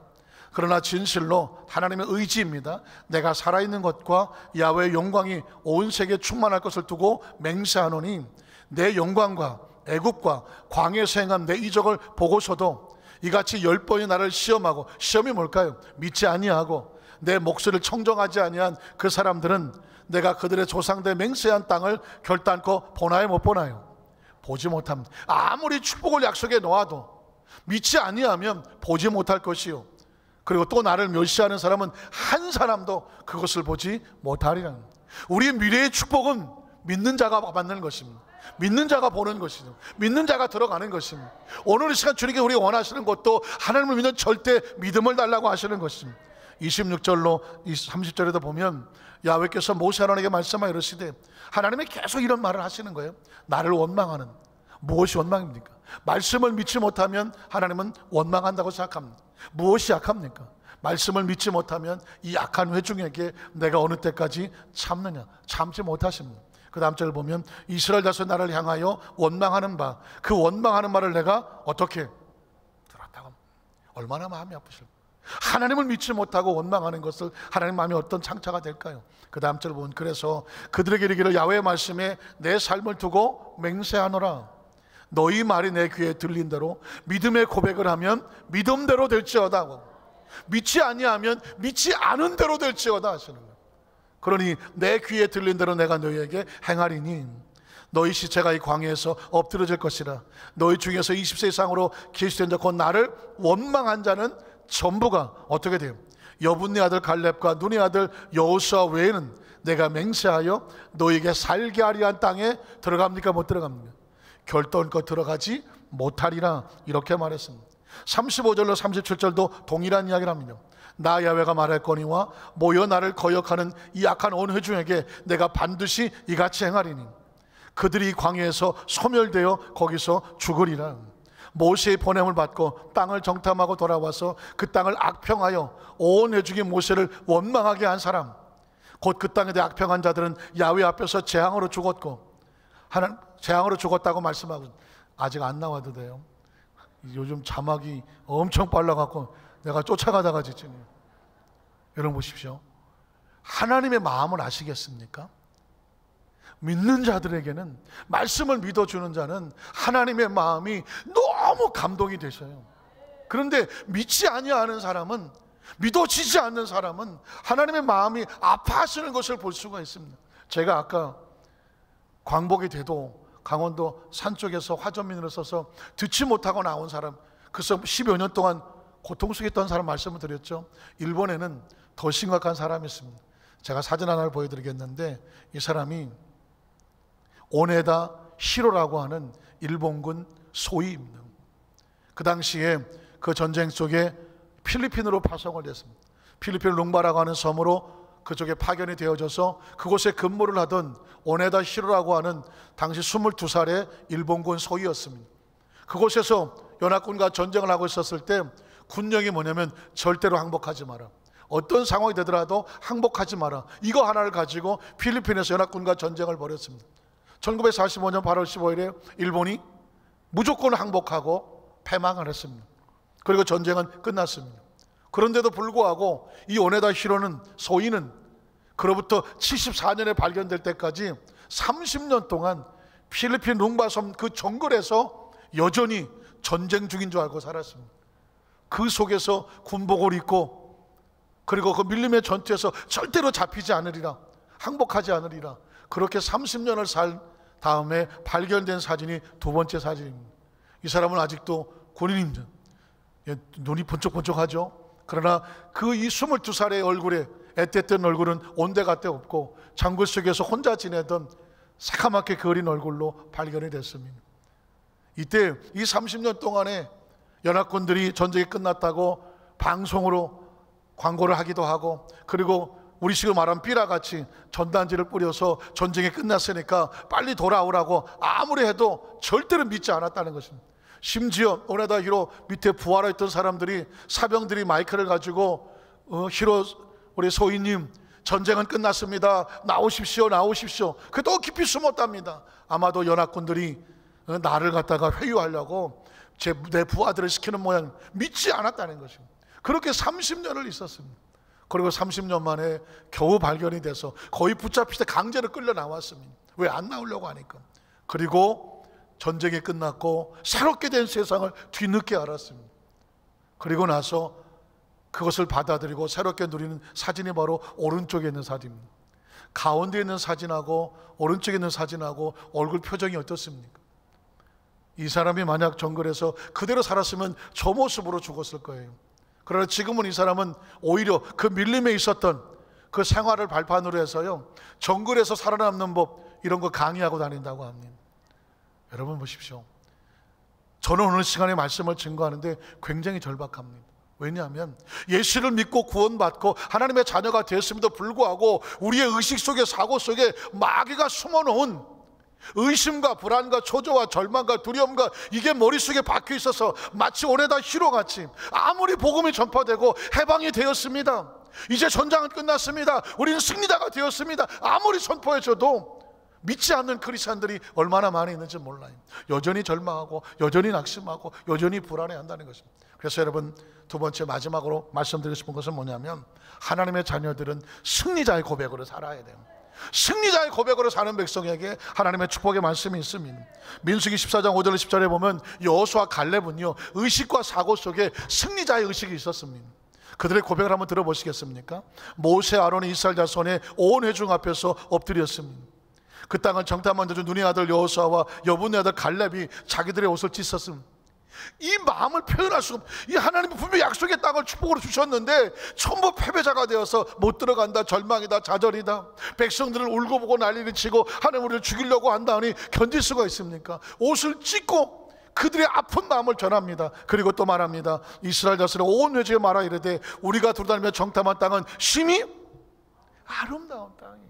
그러나 진실로 하나님의 의지입니다. 내가 살아있는 것과 야훼의 영광이 온 세계에 충만할 것을 두고 맹세하노니 내 영광과 애굽과 광야에서 행한 내 이적을 보고서도 이같이 10번이 나를 시험하고, 시험이 뭘까요? 믿지 아니하고 내 목소리를 청정하지 아니한 그 사람들은 내가 그들의 조상들의 맹세한 땅을 결단코 보나요 못 보나요? 보지 못합니다. 아무리 축복을 약속해 놓아도 믿지 아니하면 보지 못할 것이요, 그리고 또 나를 멸시하는 사람은 한 사람도 그것을 보지 못하리라. 우리의 미래의 축복은 믿는 자가 받는 것입니다. 믿는 자가 보는 것이죠. 믿는 자가 들어가는 것입니다. 오늘 이 시간 주님께 우리가 원하시는 것도 하나님을 믿는 절대 믿음을 달라고 하시는 것입니다. 26절로 30절에도 보면 야훼께서 모세 아론에게 말씀하여 이르시되, 하나님이 계속 이런 말을 하시는 거예요. 나를 원망하는, 무엇이 원망입니까? 말씀을 믿지 못하면 하나님은 원망한다고 생각합니다. 무엇이 약합니까? 말씀을 믿지 못하면 이 약한 회중에게 내가 어느 때까지 참느냐? 참지 못하십니다. 그 다음 절을 보면 이스라엘 자손 나를 향하여 원망하는 바, 그 원망하는 말을 내가 어떻게 들었다고. 얼마나 마음이 아프실까? 하나님을 믿지 못하고 원망하는 것을 하나님 마음이 어떤 창차가 될까요? 그 다음 절을 보면 그래서 그들에게 이르기를 야훼의 말씀에 내 삶을 두고 맹세하노라. 너희 말이 내 귀에 들린 대로 믿음의 고백을 하면 믿음대로 될지어다 하고, 믿지 아니하면 믿지 않은 대로 될지어다 하시는 거예요. 그러니 내 귀에 들린 대로 내가 너희에게 행하리니 너희 시체가 이 광야에서 엎드러질 것이라. 너희 중에서 20세 이상으로 계시된 자 곧 나를 원망한 자는 전부가 어떻게 돼요? 여분네 아들 갈렙과 눈의 아들 여호수아 외에는 내가 맹세하여 너희에게 살게 하리 한 땅에 들어갑니까 못 들어갑니까? 결단껏 들어가지 못하리라, 이렇게 말했습니다. 35절로 37절도 동일한 이야기를 합니다. 나 야훼가 말할거니와 모여 나를 거역하는 이 악한 온 회중에게 내가 반드시 이같이 행하리니 그들이 광야에서 소멸되어 거기서 죽으리라. 모세의 보냄을 받고 땅을 정탐하고 돌아와서 그 땅을 악평하여 온 회중이 모세를 원망하게 한 사람, 곧 그 땅에 대해 악평한 자들은 야훼 앞에서 재앙으로 죽었고, 하나님 재앙으로 죽었다고 말씀하고, 아직 안 나와도 돼요. 요즘 자막이 엄청 빨라갖고 내가 쫓아가다가 지금. 여러분 보십시오. 하나님의 마음을 아시겠습니까? 믿는 자들에게는, 말씀을 믿어주는 자는 하나님의 마음이 너무 감동이 되셔요. 그런데 믿지 아니하는 사람은, 믿어지지 않는 사람은 하나님의 마음이 아파하시는 것을 볼 수가 있습니다. 제가 아까 광복이 돼도 강원도 산 쪽에서 화전민으로 써서 듣지 못하고 나온 사람, 그래서 10여 년 동안 고통 속에 있던 사람 말씀을 드렸죠. 일본에는 더 심각한 사람이 있습니다. 제가 사진 하나를 보여드리겠는데, 이 사람이 오네다 히로라고 하는 일본군 소위입니다. 그 당시에 그 전쟁 속에 필리핀으로 파송을 됐습니다. 필리핀 룽바라고 하는 섬으로 그쪽에 파견이 되어져서 그곳에 근무를 하던 오네다 히로라고 하는 당시 22살의 일본군 소위였습니다. 그곳에서 연합군과 전쟁을 하고 있었을 때 군령이 뭐냐면 절대로 항복하지 마라. 어떤 상황이 되더라도 항복하지 마라. 이거 하나를 가지고 필리핀에서 연합군과 전쟁을 벌였습니다. 1945년 8월 15일에 일본이 무조건 항복하고 패망을 했습니다. 그리고 전쟁은 끝났습니다. 그런데도 불구하고 이 오네다 히로는, 소위는 그로부터 74년에 발견될 때까지 30년 동안 필리핀 룽바섬 그 정글에서 여전히 전쟁 중인 줄 알고 살았습니다. 그 속에서 군복을 입고, 그리고 그 밀림의 전투에서 절대로 잡히지 않으리라, 항복하지 않으리라, 그렇게 30년을 살 다음에 발견된 사진이 두 번째 사진입니다. 이 사람은 아직도 군인입니다. 눈이 번쩍번쩍하죠. 그러나 그 이 22살의 얼굴에, 애틋했던 얼굴은 온데간데 없고, 장굴 속에서 혼자 지내던 새카맣게 그을린 얼굴로 발견이 됐습니다. 이때 이 30년 동안에 연합군들이 전쟁이 끝났다고 방송으로 광고를 하기도 하고, 그리고 우리식으로 말하면 삐라같이 전단지를 뿌려서 전쟁이 끝났으니까 빨리 돌아오라고 아무리 해도 절대로 믿지 않았다는 것입니다. 심지어 오네다 히로 밑에 부하로 있던 사람들이, 사병들이 마이크를 가지고 히로 우리 소위님 전쟁은 끝났습니다, 나오십시오 나오십시오. 그래도 깊이 숨었답니다. 아마도 연합군들이 나를 갖다가 회유하려고 내 부하들을 시키는 모양, 믿지 않았다는 것입니다. 그렇게 30년을 있었습니다. 그리고 30년 만에 겨우 발견이 돼서 거의 붙잡힐 때 강제로 끌려 나왔습니다. 왜 안 나오려고 하니까. 그리고 전쟁이 끝났고 새롭게 된 세상을 뒤늦게 알았습니다. 그리고 나서 그것을 받아들이고 새롭게 누리는 사진이 바로 오른쪽에 있는 사진입니다. 가운데 있는 사진하고 오른쪽에 있는 사진하고 얼굴 표정이 어떻습니까? 이 사람이 만약 정글에서 그대로 살았으면 저 모습으로 죽었을 거예요. 그러나 지금은 이 사람은 오히려 그 밀림에 있었던 그 생활을 발판으로 해서요, 정글에서 살아남는 법 이런 거 강의하고 다닌다고 합니다. 여러분 보십시오. 저는 오늘 시간에 말씀을 증거하는데 굉장히 절박합니다. 왜냐하면 예수를 믿고 구원받고 하나님의 자녀가 되었음에도 불구하고 우리의 의식 속에, 사고 속에 마귀가 숨어놓은 의심과 불안과 초조와 절망과 두려움과 이게 머릿속에 박혀 있어서 마치 오네다 히로같이 아무리 복음이 전파되고 해방이 되었습니다, 이제 전장은 끝났습니다, 우리는 승리자가 되었습니다, 아무리 선포해줘도 믿지 않는 크리스찬들이 얼마나 많이 있는지 몰라요. 여전히 절망하고 여전히 낙심하고 여전히 불안해한다는 것입니다. 그래서 여러분, 두 번째 마지막으로 말씀드리고 싶은 것은 뭐냐면, 하나님의 자녀들은 승리자의 고백으로 살아야 돼요. 승리자의 고백으로 사는 백성에게 하나님의 축복의 말씀이 있습니다. 민수기 14장 5절 10절에 보면 여호수아 갈렙은요, 의식과 사고 속에 승리자의 의식이 있었습니다. 그들의 고백을 한번 들어보시겠습니까? 모세, 아론이 이스라엘 자손의 온 회중 앞에서 엎드렸습니다. 그 땅을 정탐한 자 눈의 아들 여호수아와 여분의 아들 갈렙이 자기들의 옷을 찢었습니다. 이 마음을 표현할 수가 없어요. 이 하나님이 분명히 약속의 땅을 축복으로 주셨는데 전부 패배자가 되어서 못 들어간다, 절망이다, 좌절이다, 백성들을 울고 보고 난리를 치고 하나님 우리를 죽이려고 한다니 견딜 수가 있습니까? 옷을 찢고 그들의 아픈 마음을 전합니다. 그리고 또 말합니다. 이스라엘 자손의 온 회중에 말하 이르되 우리가 두루다니며 정탐한 땅은 심히 아름다운 땅이.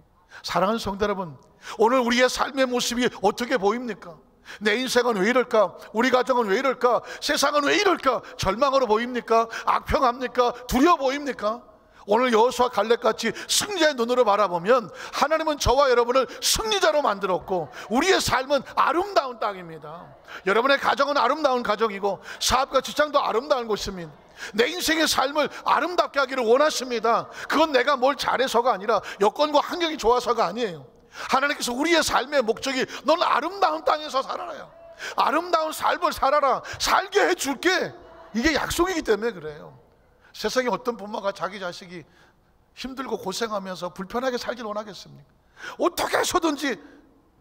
사랑하는 성도 여러분, 오늘 우리의 삶의 모습이 어떻게 보입니까? 내 인생은 왜 이럴까? 우리 가정은 왜 이럴까? 세상은 왜 이럴까? 절망으로 보입니까? 악평합니까? 두려워 보입니까? 오늘 여호수아 갈렙같이 승리자의 눈으로 바라보면 하나님은 저와 여러분을 승리자로 만들었고 우리의 삶은 아름다운 땅입니다. 여러분의 가정은 아름다운 가정이고 사업과 직장도 아름다운 곳입니다. 내 인생의 삶을 아름답게 하기를 원하십니다. 그건 내가 뭘 잘해서가 아니라 여건과 환경이 좋아서가 아니에요. 하나님께서 우리의 삶의 목적이 너는 아름다운 땅에서 살아라, 아름다운 삶을 살아라, 살게 해줄게, 이게 약속이기 때문에 그래요. 세상에 어떤 부모가 자기 자식이 힘들고 고생하면서 불편하게 살길 원하겠습니까? 어떻게 해서든지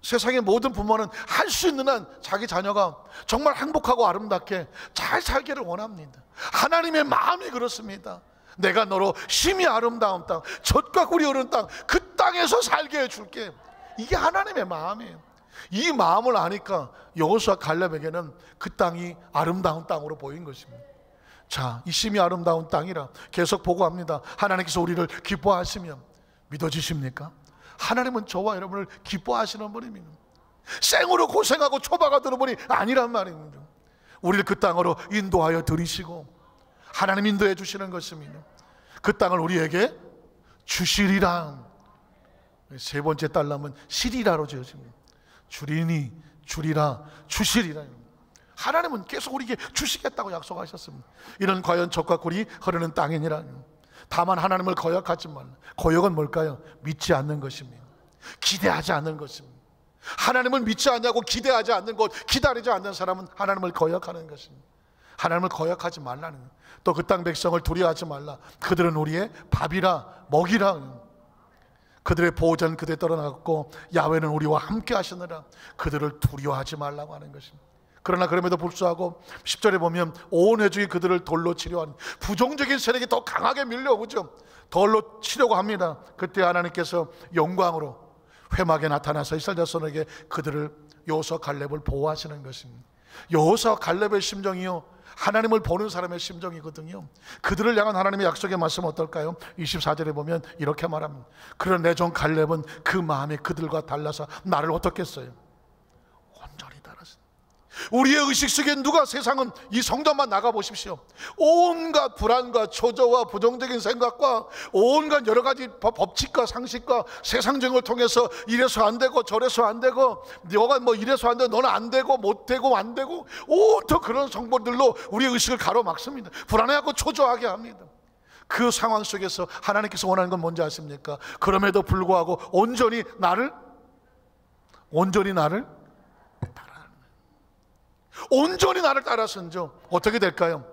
세상의 모든 부모는 할 수 있는 한 자기 자녀가 정말 행복하고 아름답게 잘 살기를 원합니다. 하나님의 마음이 그렇습니다. 내가 너로 심히 아름다운 땅, 젖과 꿀이 흐르는 땅, 그 땅에서 살게 해줄게. 이게 하나님의 마음이에요. 이 마음을 아니까 여호수아 갈렙에게는 그 땅이 아름다운 땅으로 보인 것입니다. 자, 이 심히 아름다운 땅이라 계속 보고합니다. 하나님께서 우리를 기뻐하시면 믿어지십니까? 하나님은 저와 여러분을 기뻐하시는 분입니다. 생으로 고생하고 초박아 들은 분이 아니란 말입니다. 우리를 그 땅으로 인도하여 들이시고 하나님 인도해 주시는 것입니다. 그 땅을 우리에게 주시리라. 세 번째 달람은 시리라로 지어집니다. 주리니, 주리라, 주시리라. 하나님은 계속 우리에게 주시겠다고 약속하셨습니다. 이는 과연 젖과 꿀이 흐르는 땅이니라. 다만 하나님을 거역하지 말라. 거역은 뭘까요? 믿지 않는 것입니다. 기대하지 않는 것입니다. 하나님을 믿지 않냐고 기대하지 않는 것, 기다리지 않는 사람은 하나님을 거역하는 것입니다. 하나님을 거역하지 말라는 거예요. 또 그 땅 백성을 두려워하지 말라. 그들은 우리의 밥이라, 먹이라. 그들의 보호자는 그대 떨어나갔고 야훼는 우리와 함께 하시느라 그들을 두려워하지 말라고 하는 것입니다. 그러나 그럼에도 불구하고 10절에 보면 온 회중이 그들을 돌로 치려하는 부정적인 세력이 더 강하게 밀려오죠. 돌로 치려고 합니다. 그때 하나님께서 영광으로 회막에 나타나서 이스라엘 자손에게 그들을 여호수아 갈렙을 보호하시는 것입니다. 여호수아 갈렙의 심정이요, 하나님을 보는 사람의 심정이거든요. 그들을 향한 하나님의 약속의 말씀은 어떨까요? 24절에 보면 이렇게 말합니다. 그런 내 종 갈렙은 그 마음이 그들과 달라서 나를 어떻게 했어요? 온전히 따랐어요. 우리의 의식 속에 누가 세상은 이 성전만 나가보십시오. 온갖 불안과 초조와 부정적인 생각과 온갖 여러 가지 법칙과 상식과 세상적인 걸 통해서 이래서 안 되고 저래서 안 되고 너가 뭐 이래서 안 되고 너는 안 되고 못 되고 안 되고 온통 그런 정보들로 우리의 의식을 가로막습니다. 불안해하고 초조하게 합니다. 그 상황 속에서 하나님께서 원하는 건 뭔지 아십니까? 그럼에도 불구하고 온전히 나를 따라서는요 어떻게 될까요?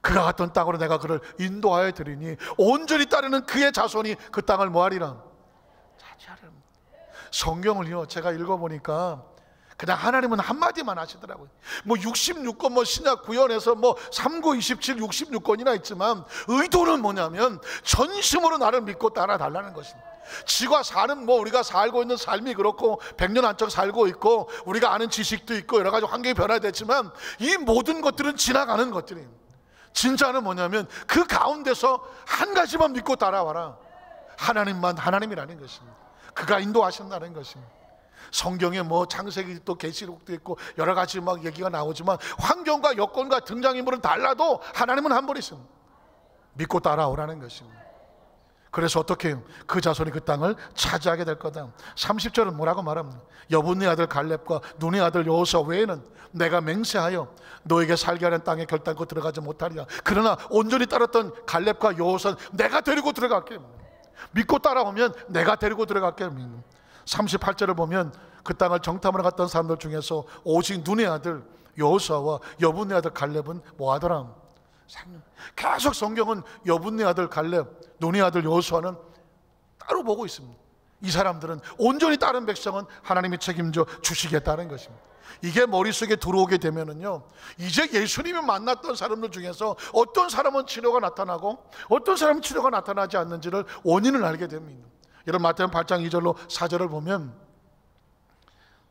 그가 갔던 땅으로 내가 그를 인도하여 드리니 온전히 따르는 그의 자손이 그 땅을 뭐하리라? 차지하리라. 성경을요 제가 읽어보니까 그냥 하나님은 한마디만 하시더라고요. 뭐 66권 뭐 신약 구현에서 뭐 39, 27, 66권이나 있지만 의도는 뭐냐면 전심으로 나를 믿고 따라달라는 것입니다. 지가 사는 뭐 우리가 살고 있는 삶이 그렇고 100년 안쪽 살고 있고 우리가 아는 지식도 있고 여러 가지 환경이 변화됐지만 이 모든 것들은 지나가는 것들이에요. 진짜는 뭐냐면 그 가운데서 한 가지만 믿고 따라와라. 하나님만 하나님이라는 것입니다. 그가 인도하신다는 것입니다. 성경에 뭐 창세기 또 계시록도 있고 여러 가지 막 얘기가 나오지만 환경과 여건과 등장인물은 달라도 하나님은 한 분이십니다. 믿고 따라오라는 것입니다. 그래서 어떻게 해요? 그 자손이 그 땅을 차지하게 될 거다. 30절은 뭐라고 말합니까? 여분네 아들 갈렙과 눈의 아들 여호수아 외에는 내가 맹세하여 너에게 살게 하는 땅에 결단코 들어가지 못하리라. 그러나 온전히 따랐던 갈렙과 여호수아는 내가 데리고 들어갈게. 믿고 따라오면 내가 데리고 들어갈게. 38절을 보면 그 땅을 정탐하러 갔던 사람들 중에서 오직 눈의 아들 여호수아와 여분네 아들 갈렙은 뭐하더라? 계속 성경은 여분네 아들 갈렙, 눈의 아들 여호수아는 따로 보고 있습니다. 이 사람들은 온전히 다른 백성은 하나님이 책임져 주시겠다는 것입니다. 이게 머릿속에 들어오게 되면은요 이제 예수님이 만났던 사람들 중에서 어떤 사람은 치료가 나타나고 어떤 사람은 치료가 나타나지 않는지를 원인을 알게 됩니다. 여러분 마태복음 8장 2절로 4절을 보면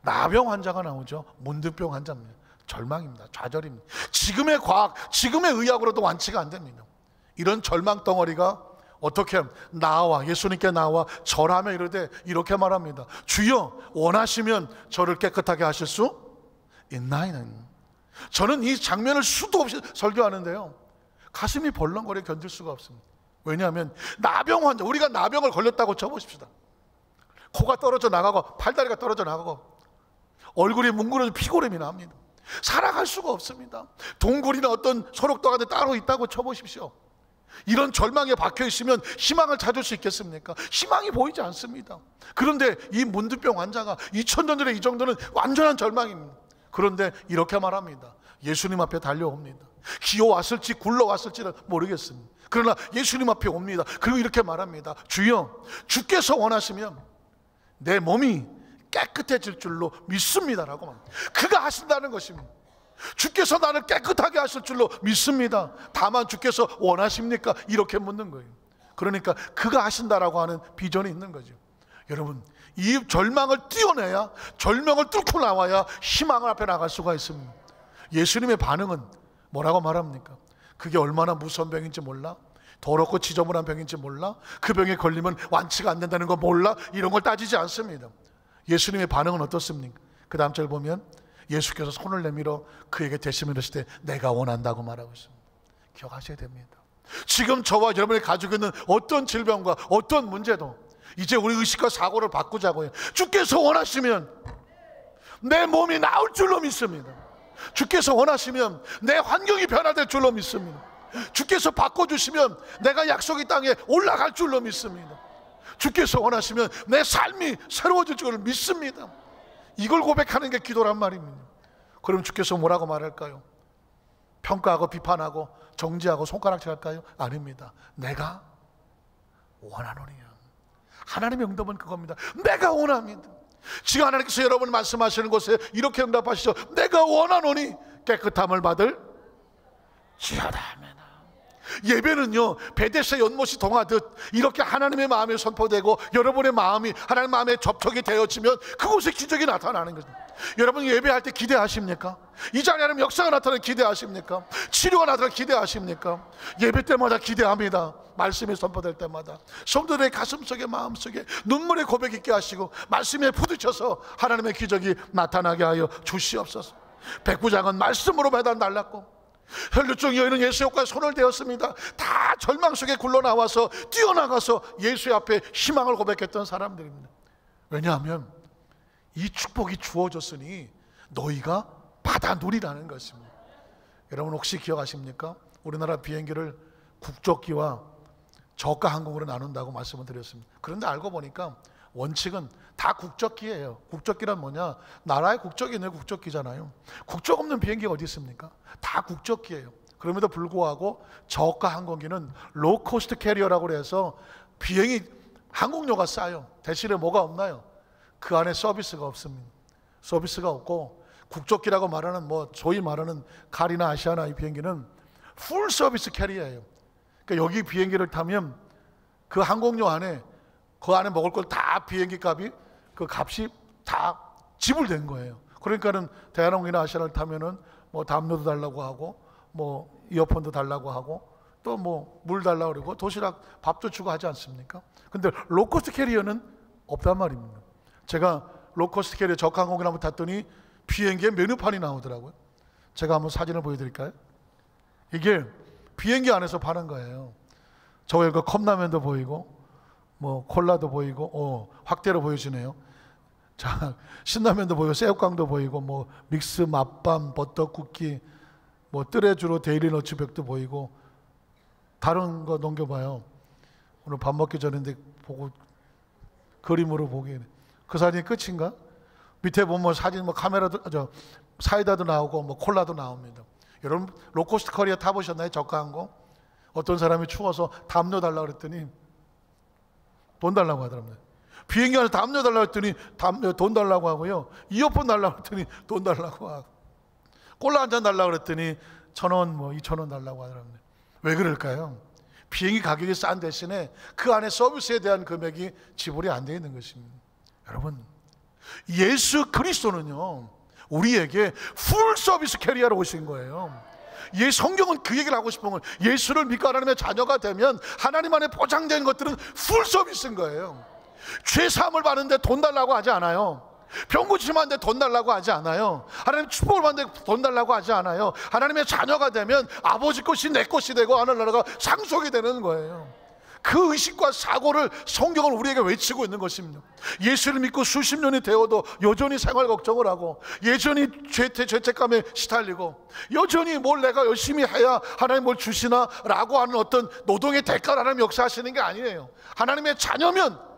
나병 환자가 나오죠. 문둥병 환자입니다. 절망입니다. 좌절입니다. 지금의 과학, 지금의 의학으로도 완치가 안 됩니다. 이런 절망 덩어리가 어떻게 나와 예수님께 나와 절하며 이르되 이렇게 말합니다. 주여 원하시면 저를 깨끗하게 하실 수 있나이는. 저는 이 장면을 수도 없이 설교하는데요 가슴이 벌렁거려 견딜 수가 없습니다. 왜냐하면 나병 환자, 우리가 나병을 걸렸다고 쳐보십시다. 코가 떨어져 나가고 팔다리가 떨어져 나가고 얼굴이 뭉그러져 피고름이 납니다. 살아갈 수가 없습니다. 동굴이나 어떤 소록도 같은 데 따로 있다고 쳐보십시오. 이런 절망에 박혀 있으면 희망을 찾을 수 있겠습니까? 희망이 보이지 않습니다. 그런데 이 문둥병 환자가 2000년 전에 이 정도는 완전한 절망입니다. 그런데 이렇게 말합니다. 예수님 앞에 달려옵니다. 기어왔을지 굴러왔을지는 모르겠습니다. 그러나 예수님 앞에 옵니다. 그리고 이렇게 말합니다. 주여 주께서 원하시면 내 몸이 깨끗해질 줄로 믿습니다라고 말합니다. 그가 하신다는 것입니다. 주께서 나를 깨끗하게 하실 줄로 믿습니다. 다만 주께서 원하십니까? 이렇게 묻는 거예요. 그러니까 그가 하신다라고 하는 비전이 있는 거죠. 여러분 이 절망을 뛰어내야, 절망을 뚫고 나와야 희망을 앞에 나갈 수가 있습니다. 예수님의 반응은 뭐라고 말합니까? 그게 얼마나 무서운 병인지 몰라? 더럽고 지저분한 병인지 몰라? 그 병에 걸리면 완치가 안 된다는 거 몰라? 이런 걸 따지지 않습니다. 예수님의 반응은 어떻습니까? 그 다음 절 보면 예수께서 손을 내밀어 그에게 대시며 이르시되 내가 원한다고 말하고 있습니다. 기억하셔야 됩니다. 지금 저와 여러분이 가지고 있는 어떤 질병과 어떤 문제도 이제 우리 의식과 사고를 바꾸자고요. 주께서 원하시면 내 몸이 나을 줄로 믿습니다. 주께서 원하시면 내 환경이 변화될 줄로 믿습니다. 주께서 바꿔주시면 내가 약속의 땅에 올라갈 줄로 믿습니다. 주께서 원하시면 내 삶이 새로워질 줄을 믿습니다. 이걸 고백하는 게 기도란 말입니다. 그럼 주께서 뭐라고 말할까요? 평가하고 비판하고 정죄하고 손가락질 할까요? 아닙니다. 내가 원하노니요. 하나님의 응답은 그겁니다. 내가 원합니다. 지금 하나님께서 여러분 말씀하시는 곳에 이렇게 응답하시죠. 내가 원하노니 깨끗함을 받을 지어다. 예배는요, 베데스다 연못이 동하듯 이렇게 하나님의 마음이 선포되고 여러분의 마음이 하나님 마음에 접촉이 되어지면 그곳에 기적이 나타나는 거죠. 여러분 예배할 때 기대하십니까? 이 자리에 하나님 역사가 나타나는 기대하십니까? 치료가 나타나는 기대하십니까? 예배 때마다 기대합니다. 말씀이 선포될 때마다 성도들의 가슴속에 마음속에 눈물의 고백 있게 하시고 말씀에 부딪혀서 하나님의 기적이 나타나게 하여 주시옵소서. 백부장은 말씀으로 배단 달랐고 혈루증 여인은 예수 옆과 손을 대었습니다. 다 절망 속에 굴러나와서 뛰어나가서 예수 앞에 희망을 고백했던 사람들입니다. 왜냐하면 이 축복이 주어졌으니 너희가 받아 누리라는 것입니다. 여러분 혹시 기억하십니까? 우리나라 비행기를 국적기와 저가 항공으로 나눈다고 말씀을 드렸습니다. 그런데 알고 보니까 원칙은 다 국적기예요. 국적기란 뭐냐? 나라의 국적이 있는 국적기잖아요. 국적 없는 비행기가 어디 있습니까? 다 국적기예요. 그럼에도 불구하고 저가 항공기는 로우코스트 캐리어라고 해서 비행이 항공료가 싸요. 대신에 뭐가 없나요? 그 안에 서비스가 없습니다. 서비스가 없고 국적기라고 말하는 소위 말하는 가리나 아시아나 이 비행기는 풀 서비스 캐리어예요. 그러니까 여기 비행기를 타면 그 항공료 안에 그 안에 먹을 걸 다 비행기 값이 그 값이 다 지불된 거예요. 그러니까는 대한항공이나 아시아나를 타면은 담요도 달라고 하고 이어폰도 달라고 하고 또 물 달라고 그러고 도시락 밥도 주고 하지 않습니까? 근데 로코스트 캐리어는 없단 말입니다. 제가 로코스트 캐리어 저가항공을 한번 탔더니 비행기에 메뉴판이 나오더라고요. 제가 한번 사진을 보여드릴까요? 이게 비행기 안에서 파는 거예요. 저기 컵라면도 보이고 콜라도 보이고 확대로 보여주네요. 자, 신라면도 보이고 새우깡도 보이고 믹스 맛밤 버터쿠키 뜨레주로 데일리너츠 백도 보이고 다른 거 넘겨봐요. 오늘 밥 먹기 전인데 보고 그림으로 보기에는 그 사진이 끝인가? 밑에 보면 사진 카메라도 사이다도 나오고 콜라도 나옵니다. 여러분 로코스트 커리어 타보셨나요? 저가항공? 어떤 사람이 추워서 담요 달라고 그랬더니 돈 달라고 하더랍니다. 비행기 안에서 담요 달라고 했더니 돈 달라고 하고요. 이어폰 달라고 했더니 돈 달라고 하고 콜라 한 잔 달라고 그랬더니 1,000원 2,000원 달라고 하더랍니다. 왜 그럴까요? 비행기 가격이 싼 대신에 그 안에 서비스에 대한 금액이 지불이 안 되어 있는 것입니다. 여러분 예수 그리스도는요 우리에게 풀 서비스 캐리어로 오신 거예요. 성경은 그 얘기를 하고 싶은 건 예수를 믿고 하나님의 자녀가 되면 하나님 안에 보장된 것들은 풀 서비스인 거예요. 죄 사함을 받는데 돈 달라고 하지 않아요. 병 고침하는데 돈 달라고 하지 않아요. 하나님 축복을 받는데 돈 달라고 하지 않아요. 하나님의 자녀가 되면 아버지 것이 내 것이 되고 하늘나라가 상속이 되는 거예요. 그 의식과 사고를 성경은 우리에게 외치고 있는 것입니다. 예수를 믿고 수십 년이 되어도 여전히 생활 걱정을 하고 여전히 죄책감에 시달리고 여전히 뭘 내가 열심히 해야 하나님 뭘 주시나 라고 하는 어떤 노동의 대가를 하나님 역사하시는 게 아니에요. 하나님의 자녀면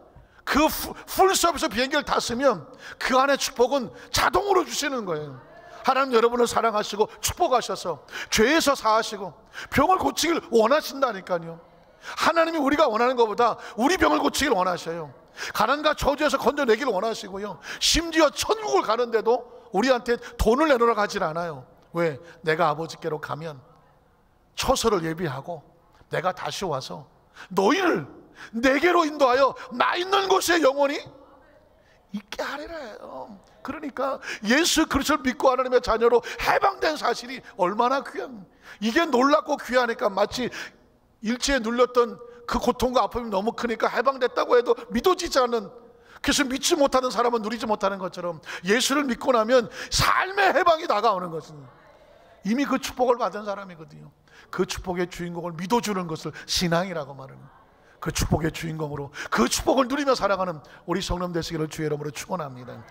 그 풀서비스 비행기를 탔으면 그 안에 축복은 자동으로 주시는 거예요. 하나님 여러분을 사랑하시고 축복하셔서 죄에서 사하시고 병을 고치길 원하신다니까요. 하나님이 우리가 원하는 것보다 우리 병을 고치길 원하셔요. 가난과 저주에서 건져내길 원하시고요. 심지어 천국을 가는데도 우리한테 돈을 내놓으라고 하질 않아요. 왜? 내가 아버지께로 가면 처소를 예비하고 내가 다시 와서 너희를 내게로 인도하여 나 있는 곳에 영원히 있게 하리라요. 그러니까 예수 그리스도를 믿고 하나님의 자녀로 해방된 사실이 얼마나 귀한, 이게 놀랍고 귀하니까 마치 일체에 눌렸던 그 고통과 아픔이 너무 크니까 해방됐다고 해도 믿어지지 않는, 그래서 믿지 못하는 사람은 누리지 못하는 것처럼 예수를 믿고 나면 삶의 해방이 다가오는 것은 이미 그 축복을 받은 사람이거든요. 그 축복의 주인공을 믿어주는 것을 신앙이라고 말합니다. 그 축복의 주인공으로 그 축복을 누리며 살아가는 우리 성령 되시기를 주의 이름으로 축원합니다.